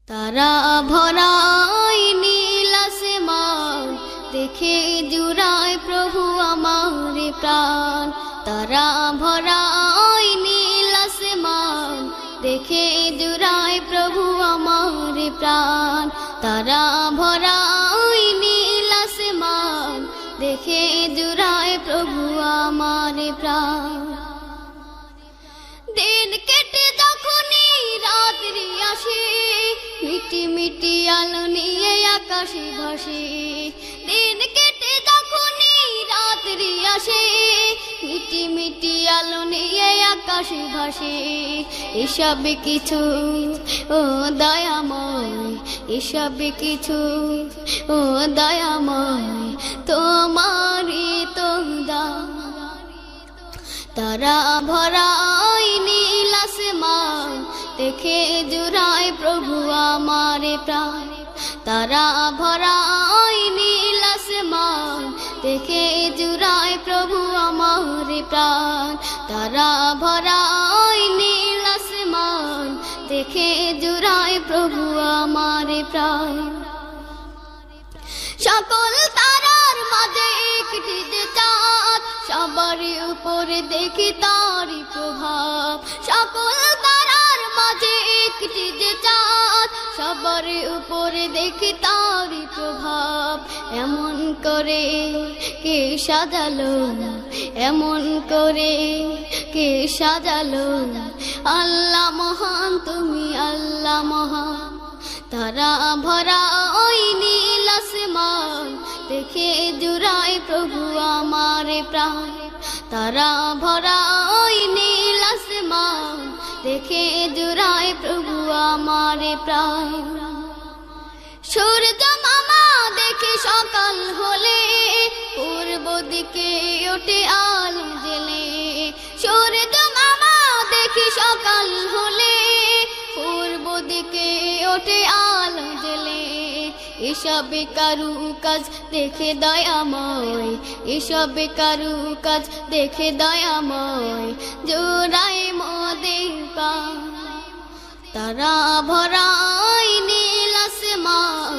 তারা ভরাই নীল আসমান, দেখে জুড়ায় প্রভু আমার প্রাণ। তারা ভরাই নীল আসমান, দেখে জুড়ায় প্রভু আমার প্রাণ। তারা ভরাই নীল আসমান, দেখে জুড়ায় প্রভু আমার প্রাণ। দিন কেটে যখনই রাত্রি আসে, মিটি মিটি আলো নিয়ে আকাশে ভাসে। দিন কেটে যখনই রাত্রি আসে, মিটি মিটি আলো নিয়ে আকাশে ভাসে। এসব কিছু ও দয়াময়, এসব কিছু ও দয়াময়, তোমারই তো দান। তারা ভরাই নীল আসমান, দেখে জুড়ায় প্রভু আমার প্রাণ। তারা ভরাই নীল আসমান, দেখে জুড়ায় প্রভু আমার প্রাণ। তারা ভরাই নীল আসমান, দেখে জুড়ায় প্রভু আমার প্রাণ। সকল তারার মাঝে একটি যে চাঁদ, সবার উপরে দেখি তারই প্রভাব। সকল তারার মাঝে একটি যে চাঁদ, সবার উপরে দেখি তারই প্রভাব। এমন করে কে সাজালো, এমন করে কে সাজালো, আল্লাহ মহান, তুমি আল্লাহ মহান। তারা ভরাই নীল আসমান, দেখে জুড়ায় প্রভু আমার প্রাণ। তারা ভরাই নীল আসমান, দেখে জুড়ায় প্রভু আমার প্রাণ। সূর্য মামা দেখে সকাল হলে, পূর্ব দিকে ওঠে আলো জেলে। সূর্য মামা দেখে সকাল হলে, পূর্ব দিকে ওঠে আলো জেলে। এসব কারু কাজ দেখে দয়াময়, এসব কারু কাজ দেখে দয়াময়, জোড়ায় মোদের প্রাণ। তারা ভরাই নীল আসমান,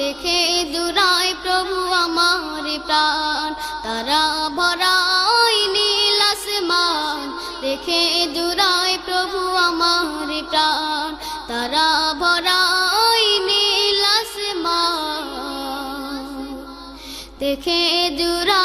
দেখে জুড়ায় প্রভু আমার প্রাণ। তারা ভরাই নীল আসমান, দেখে জুড়ায় প্রভু আমার প্রাণ। তারা ভরাই নীল আসমান, দেখে জুড়ায়